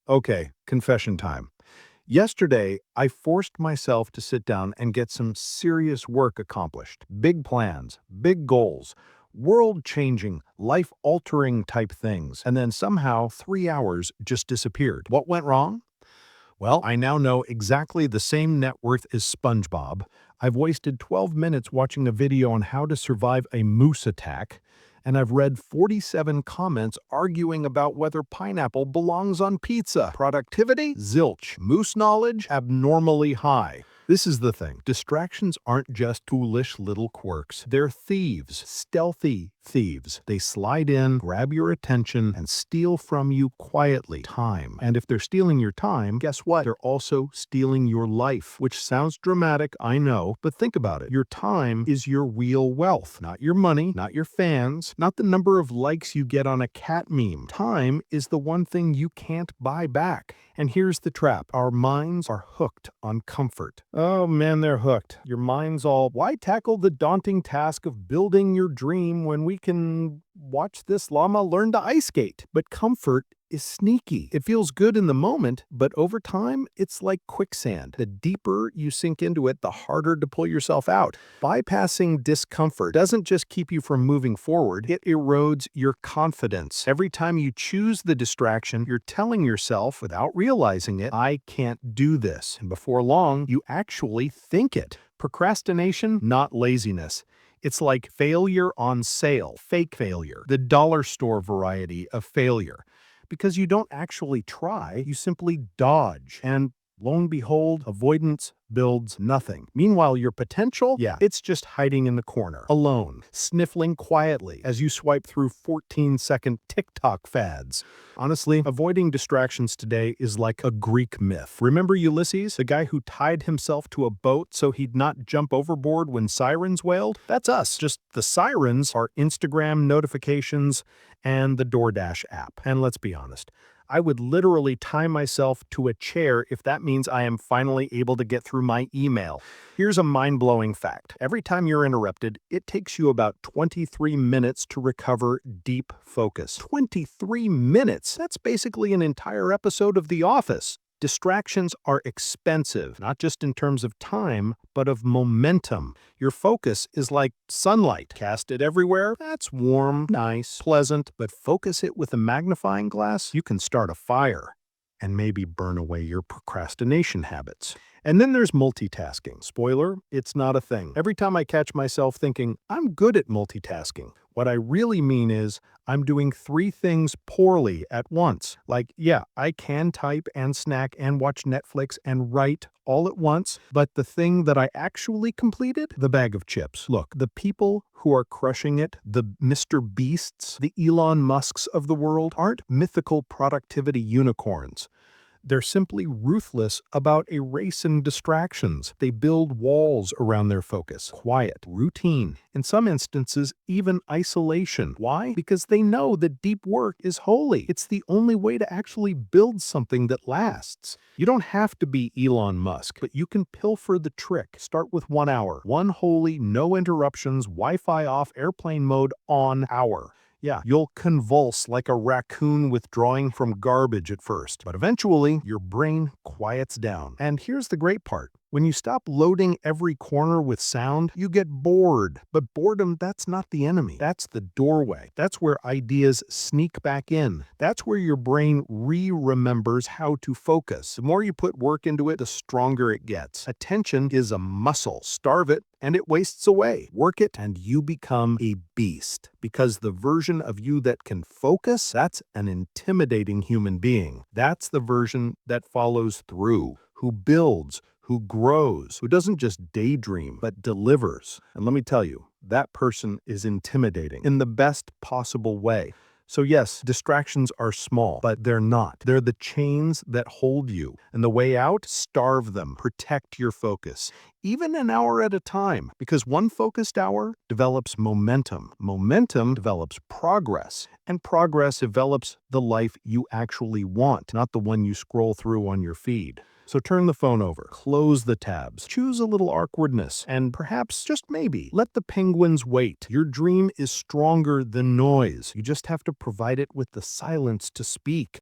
Okay, confession time. Yesterday, I forced myself to sit down and get some serious work accomplished. Big plans, big goals, world-changing, life-altering type things. And then somehow 3 hours just disappeared. What went wrong? Well, I now know exactly the same net worth as SpongeBob. I've wasted 12 minutes watching a video on how to survive a moose attack, and I've read 47 comments arguing about whether pineapple belongs on pizza. Productivity? Zilch. Moose knowledge? Abnormally high. This is the thing. Distractions aren't just foolish little quirks. They're thieves, stealthy thieves. They slide in, grab your attention, and steal from you quietly. Time. And if they're stealing your time, guess what? They're also stealing your life, which sounds dramatic, I know, but think about it. Your time is your real wealth, not your money, not your fans, not the number of likes you get on a cat meme. Time is the one thing you can't buy back. And here's the trap. Our minds are hooked on comfort. Oh man, they're hooked. Your mind's all, why tackle the daunting task of building your dream when we can watch this llama learn to ice skate? But comfort is sneaky. It feels good in the moment, but over time, it's like quicksand. The deeper you sink into it, the harder to pull yourself out. Bypassing discomfort doesn't just keep you from moving forward, it erodes your confidence. Every time you choose the distraction, you're telling yourself, without realizing it, I can't do this. And before long, you actually think it. Procrastination, not laziness. It's like failure on sale, fake failure, the dollar store variety of failure. Because you don't actually try, you simply dodge. And lo and behold, avoidance builds nothing. Meanwhile, your potential, it's just hiding in the corner, alone, sniffling quietly as you swipe through 14-second TikTok fads. Honestly, avoiding distractions today is like a Greek myth. Remember Ulysses, the guy who tied himself to a boat so he'd not jump overboard when sirens wailed? That's us. Just the sirens are Instagram notifications and the DoorDash app. And let's be honest, I would literally tie myself to a chair if that means I am finally able to get through my email. Here's a mind-blowing fact. Every time you're interrupted, it takes you about 23 minutes to recover deep focus. 23 minutes? That's basically an entire episode of The Office. Distractions are expensive, not just in terms of time, but of momentum. Your focus is like sunlight. Cast it everywhere, that's warm, nice, pleasant, but focus it with a magnifying glass, you can start a fire and maybe burn away your procrastination habits. And then there's multitasking. Spoiler, it's not a thing. Every time I catch myself thinking, I'm good at multitasking, what I really mean is I'm doing 3 things poorly at once. Like, yeah, I can type and snack and watch Netflix and write all at once, but the thing that I actually completed? The bag of chips. Look, the people who are crushing it, the Mr. Beasts, the Elon Musks of the world, aren't mythical productivity unicorns. They're simply ruthless about erasing distractions. They build walls around their focus. Quiet, routine, in some instances, even isolation. Why? Because they know that deep work is holy. It's the only way to actually build something that lasts. You don't have to be Elon Musk, but you can pilfer the trick. Start with 1 hour. One holy, no interruptions, Wi-Fi off, airplane mode on hour. Yeah, you'll convulse like a raccoon withdrawing from garbage at first, but eventually your brain quiets down. And here's the great part. When you stop loading every corner with sound, you get bored. But boredom, that's not the enemy. That's the doorway. That's where ideas sneak back in. That's where your brain remembers how to focus. The more you put work into it, the stronger it gets. Attention is a muscle. Starve it, and it wastes away. Work it, and you become a beast. Because the version of you that can focus, that's an intimidating human being. That's the version that follows through, who builds, who grows, who doesn't just daydream, but delivers. And let me tell you, that person is intimidating in the best possible way. So yes, distractions are small, but they're not. They're the chains that hold you. And the way out, starve them. Protect your focus. Even an hour at a time, because one focused hour develops momentum. Momentum develops progress. And progress develops the life you actually want, not the one you scroll through on your feed. So turn the phone over, close the tabs, choose a little awkwardness, and perhaps, just maybe, let the penguins wait. Your dream is stronger than noise. You just have to provide it with the silence to speak.